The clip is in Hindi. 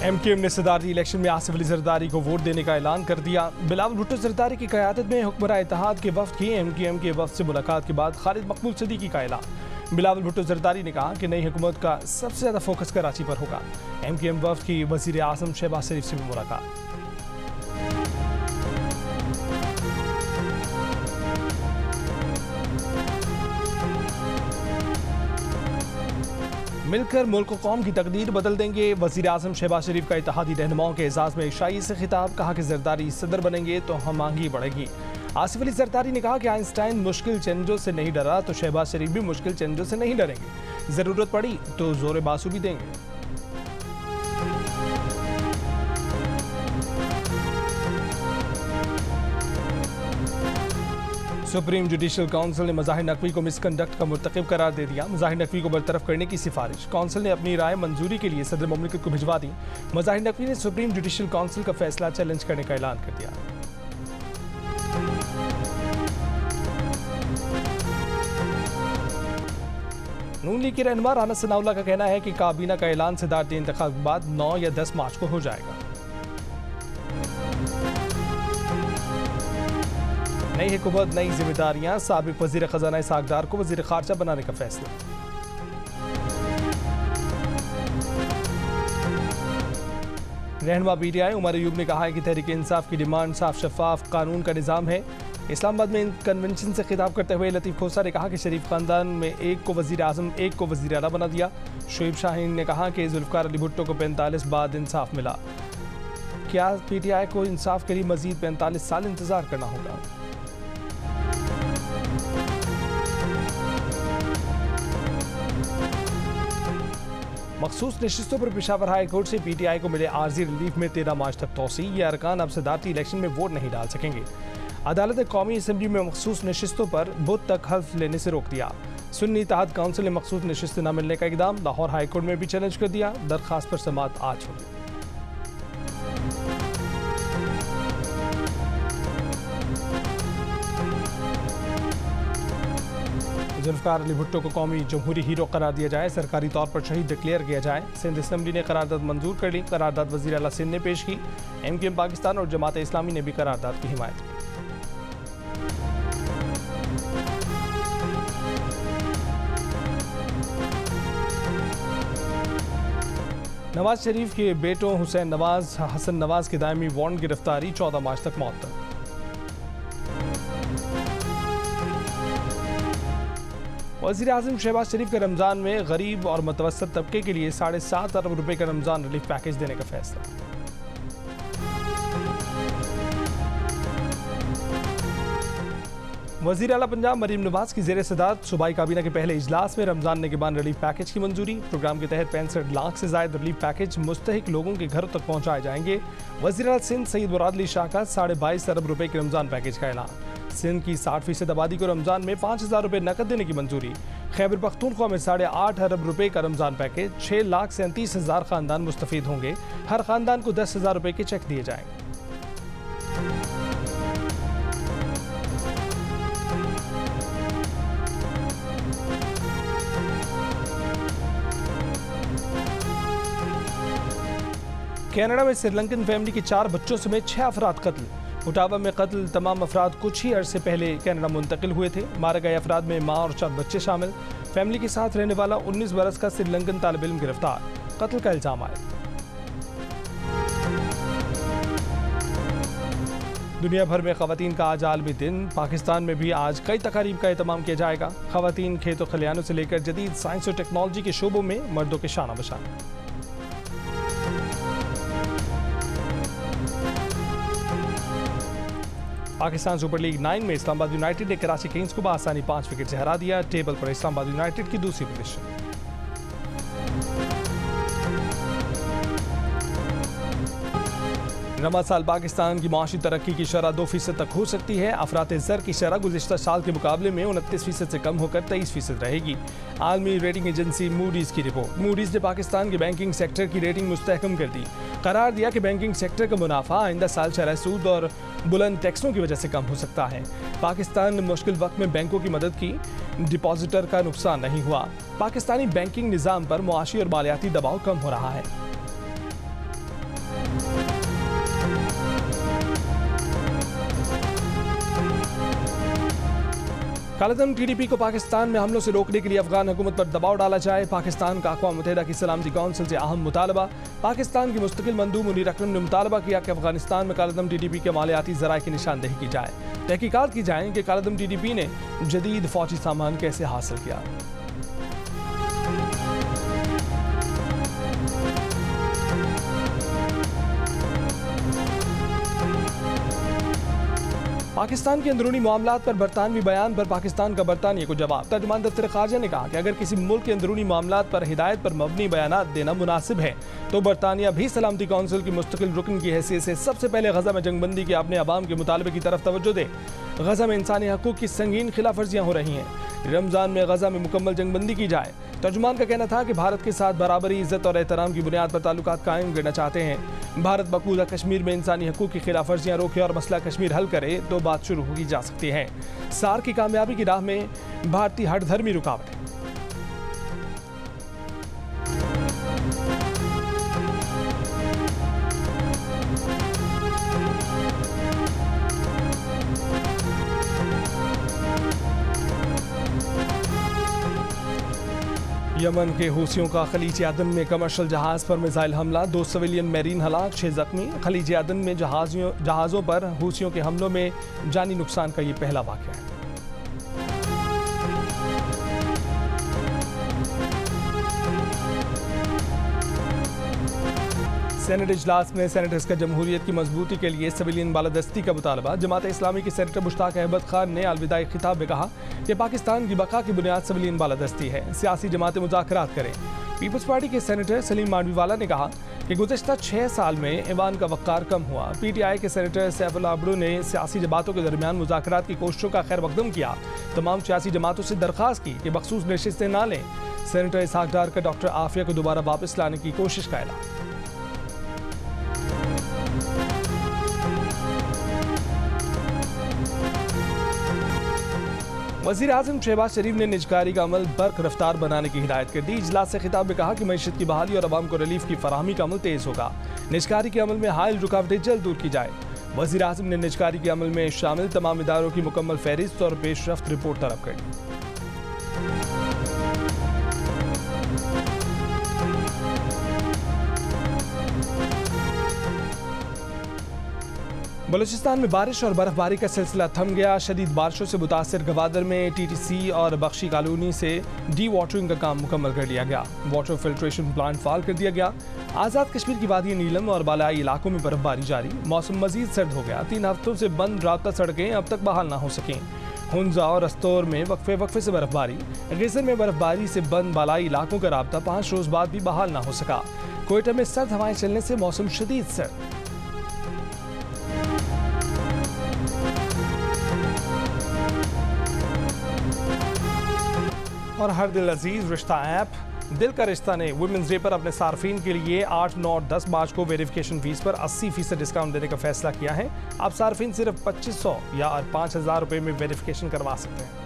MQM ने सदारती इलेक्शन में आसिफ अली जरदारी को वोट देने का ऐलान कर दिया। बिलावल भुट्टो जरदारी की क़यादत में हुक्मरान इत्तेहाद के वफ़द की MQM के वफ़द से मुलाकात के बाद खालिद मकबूल सदीकी का ऐलान। बिलावल भुट्टो जरदारी ने कहा कि नई हुकूमत का सबसे ज़्यादा फोकस कराची पर होगा। MQM वफ़द की वज़ीर आज़म शहबाज शरीफ से भी मुलाकात। मिलकर मुल्क व कौम की तकदीर बदल देंगे। वज़ीर आज़म शहबाज शरीफ का इत्तेहादी रहनुमाओं के एजाज़ में ईशाई से खिताब। कहा कि जरदारी सदर बनेंगे तो हम आगे बढ़ेगी। आसिफ अली जरदारी ने कहा कि आइंस्टाइन मुश्किल चैलेंजों से नहीं डरा तो शहबाज शरीफ भी मुश्किल चैलेंजों से नहीं डरेंगे। ज़रूरत पड़ी तो जोर बासु भी देंगे। सुप्रीम जुडिशल काउंसिल ने मज़ाहिर नकवी को मिसकंडक्ट का मुर्तकिब करार दे दिया। मज़ाहिर नकवी को बरतरफ करने की सिफारिश। काउंसिल ने अपनी राय मंजूरी के लिए सदर मुमलिकत को भिजवा दी। मज़ाहिर नकवी ने सुप्रीम जुडिशल काउंसिल का फैसला चैलेंज करने का ऐलान कर दिया। नून लीग के रहनुमा राना सनाउल्ला का कहना है कि काबीना का ऐलान सदारती इंतखाब के बाद 9 या 10 मार्च को हो जाएगा। नई हुकूमत नई जिम्मेदारियां। साबिक वजीर खजाना सागदार को वजीर खारजा बनाने का फैसला। रहनुमा PTI उमर अयूब ने कहा है कि तहरीक इंसाफ की डिमांड साफ शफाफ कानून का निज़ाम है। इस्लामाबाद में कन्वेंशन से खिताब करते हुए लतीफ़ खोसा ने कहा कि शरीफ खानदान में एक को वजीर आज़म एक को वजीर आला बना दिया। शोएब शाहीन ने कहा कि जुल्फ़िकार अली भुट्टो को 45 बाद इंसाफ मिला। क्या PTI को इंसाफ के लिए मजीद 45 साल इंतजार करना होगा? मखसूस नशिस्तों पर पेशावर हाई कोर्ट से PTI को मिले आर्जी रिलीफ में 13 मार्च तक तोसी। ये अरकान अब सदारती इलेक्शन में वोट नहीं डाल सकेंगे। अदालत ने कौमी असम्बली में मखसूस नशिस्तों पर बुध तक हल्फ लेने से रोक दिया। सुन्नी इत्तेहाद काउंसिल ने मखसूस नशिस्त न मिलने का इकदाम लाहौर हाई कोर्ट में भी चैलेंज कर दिया। दरखास्त पर समाअत आज होगी। जुल्फ़िकार अली भुट्टो को कौमी जमहूरी हीरो करार दिया जाए। सरकारी तौर पर शहीद डिक्लेयर किया जाए। सिंध असम्बली ने करारदाद मंजूर कर ली। करारदाद वज़ीर आला सिंध ने पेश की। MQM पाकिस्तान और जमात इस्लामी ने भी करारदाद की हिमायत की। नवाज शरीफ के बेटों हुसैन नवाज हसन नवाज की दायमी वारंट गिरफ्तारी 14 मार्च तक मौतल। वज़ीर आज़म शहबाज शरीफ का रमज़ान में गरीब और मुतवस्सित तबके के लिए 7.5 अरब रुपए का रमज़ान रिलीफ पैकेज देने का फैसला। वज़ीर आला पंजाब मरीम नवाज की ज़ेर सदारत सूबाई काबीना के पहले इजलास में रमज़ान निगहबान रिलीफ पैकेज की मंजूरी। प्रोग्राम के तहत 65 लाख से ज़ायद रिलीफ पैकेज मुस्तहिक लोगों के घरों तक पहुँचाए जाएंगे। वज़ीर आला सिंध सईद मुराद अली शाह का 22.5 अरब रुपए के रमज़ान पैकेज का ऐलान। सिंध की 60% आबादी को रमज़ान में 5,000 रुपये नकद देने की मंजूरी। खैबर पख्तूनख्वा में 8.5 अरब रुपए का रमज़ान पैकेज। 6,37,000 खानदान मुस्तफ़ीद होंगे। हर खानदान को 10,000 रुपये के चेक दिए जाएंगे। कनाडा में श्रीलंकन फैमिली के 4 बच्चों समेत 6 अफराद कत्ल। ओटावा में कत्ल तमाम अफराद कुछ ही अरसे पहले कनाडा मुंतकिल हुए थे। मारे गए अफराद में माँ और 4 बच्चे शामिल। फैमिली के साथ रहने वाला 19 बरस का श्रीलंकन तालिब इल्म गिरफ्तार। कत्ल का इल्जाम आया। दुनिया भर में ख़वातीन का आज आलमी दिन। पाकिस्तान में भी आज कई तकारीब का एहतमाम किया जाएगा। ख़वातीन खेतों खलियानों से लेकर जदीद साइंस और टेक्नोलॉजी के शोबों में मर्दों के शाना बशान। पाकिस्तान सुपर लीग 9 में इस्लामाबाद यूनाइटेड ने कराची किंग्स को बआसानी 5 विकेट से हरा दिया। टेबल पर इस्लामाबाद यूनाइटेड की दूसरी पोजीशन। रमा साल पाकिस्तान की माशी तरक्की की शरह 2% तक हो सकती है। अफरात ज़र की शरह गुज़िश्ता साल के मुकाबले में 29% से कम होकर 23% रहेगी। आलमी रेटिंग एजेंसी मूडीज़ की रिपोर्ट। मूडीज़ ने पाकिस्तान के बैंकिंग सेक्टर की रेटिंग मुस्तहकम कर दी। करार दिया कि बैंकिंग सेक्टर का मुनाफा आइंदा साल शरह सूद और बुलंद टैक्सों की वजह से कम हो सकता है। पाकिस्तान ने मुश्किल वक्त में बैंकों की मदद की। डिपॉजिटर का नुकसान नहीं हुआ। पाकिस्तानी बैंकिंग निज़ाम पर मुआशी और मालियाती दबाव कम हो रहा है। कालादम टीडीपी को पाकिस्तान में हमलों से रोकने के लिए अफगान हुकूमत पर दबाव डाला जाए। पाकिस्तान का अक़वाम मुत्तहिदा की सलामती कौंसिल से अहम मुतालबा। पाकिस्तान की मुस्तकिल मंदूब मुनीर अकरम ने मुतालबा किया कि अफगानिस्तान में कालादम टीडीपी के मालियाती ज़राए की निशानदेही की जाए। तहकीकात की जाए कि कालादम टीडीपी ने जदीद फौजी सामान कैसे हासिल किया। पाकिस्तान के अंदरूनी मामलात पर बरतानवी बयान पर पाकिस्तान का बरतानिया को जवाब। तर्जुमान दफ्तर ख़ारजा ने कहा कि अगर किसी मुल्क के अंदरूनी मामलात पर हिदायत पर मबनी बयानात देना मुनासिब है तो बरतानिया भी सलामती कौंसिल की मुस्तकिल रुकन की हैसियत से सबसे पहले गजा में जंगबंदी के अपने अवाम के मुतालबे की तरफ तवज्जो दे। गजा में इंसानी हकूक़ की संगीन खिलाफ वर्जियाँ हो रही हैं। रमज़ान में गजा में मुकम्मल जंगबंदी की जाए। तर्जुमान का कहना था कि भारत के साथ बराबरी, इज्जत और एहतराम की बुनियाद पर ताल्लुकात कायम करना चाहते हैं। भारत मकबूजा कश्मीर में इंसानी हकूक़ की खिलाफ वर्जियाँ रोके और मसला कश्मीर हल करे तो बात शुरू की जा सकती है। सार्क की कामयाबी की राह में भारतीय हर धर्मी रुकावट है। यमन के हूसियों का खलीज अदन में कमर्शियल जहाज पर मिसाइल हमला, 2 सिविलियन मैरीन हलाक, 6 जख्मी। खलीज अदन में जहाज़ों पर हूसियों के हमलों में जानी नुकसान का ये पहला वाक़या है। सेनेट इजलास में सेनेटर्स का जमहूरियत की मजबूती के लिए सिविलियन बालादस्ती का मुतालबा। जमात इस्लामी के सेनेटर मुश्ताक अहमद खान ने अलविदाई खिताब में कहा कि पाकिस्तान की बका की बुनियाद सिविलियन बालादस्ती है, सियासी जमातें मुज़ाकरात करें। पीपल्स पार्टी के सेनेटर सलीम मांडवीवाला ने कहा कि गुज़श्ता 6 साल में ईवान का वक़ार कम हुआ। PTI के सेनेटर सैफुल्लाह अब्दू ने सियासी जमातों के दरमियान मुज़ाकरात की कोशिशों का खैर मकदम किया। तमाम सियासी जमातों से दरख्वास्त की कि मखसूस नशिस्तें ना लें। सेनेटर इसहाक डार का डॉक्टर आफिया को दोबारा वापस लाने की कोशिश का ऐलान। वज़ीर आज़म शहबाज शरीफ ने निजकारी का अमल बर्क रफ्तार बनाने की हिदायत कर दी। इजलास से खिताब में कहा कि मईशत की बहाली और आवाम को रिलीफ की फराहमी का अमल तेज़ होगा। निजकारी के अमल में हायल रुकावटें जल्द दूर की जाए। वज़ीर आज़म ने निजकारी के अमल में शामिल तमाम इदारों की मुकम्मल फहरिस्त और पेशरफ्त रिपोर्ट तलब कर दी। बलूचिस्तान में बारिश और बर्फबारी का सिलसिला थम गया। शदीद बारिशों से मुतासर गवादर में TTC और बख्शी कॉलोनी से डी वाटरिंग का काम मुकम्मल कर लिया गया। वाटर फिल्ट्रेशन प्लांट फाल कर दिया गया। आज़ाद कश्मीर की वादी नीलम और बालाई इलाकों में बर्फबारी जारी। मौसम मजीद सर्द हो गया। 3 हफ्तों से बंद राब्ता सड़कें अब तक बहाल ना हो सकें। हुंजा और अस्तौर में वक्फे से बर्फबारी। गैसर में बर्फबारी से बंद बालाई इलाकों का राब्ता 5 रोज़ बाद भी बहाल ना हो सका। कोयटा में सर्द हवाएं चलने से मौसम शदीद सर्द। और हर दिल अजीज रिश्ता ऐप दिल का रिश्ता ने वुमेंस डे पर अपने सार्फिन के लिए 8, 9 और 10 मार्च को वेरिफिकेशन फीस पर 80% डिस्काउंट देने का फैसला किया है। अब सार्फिन सिर्फ 2500 या 5000 रुपये में वेरिफिकेशन करवा सकते हैं।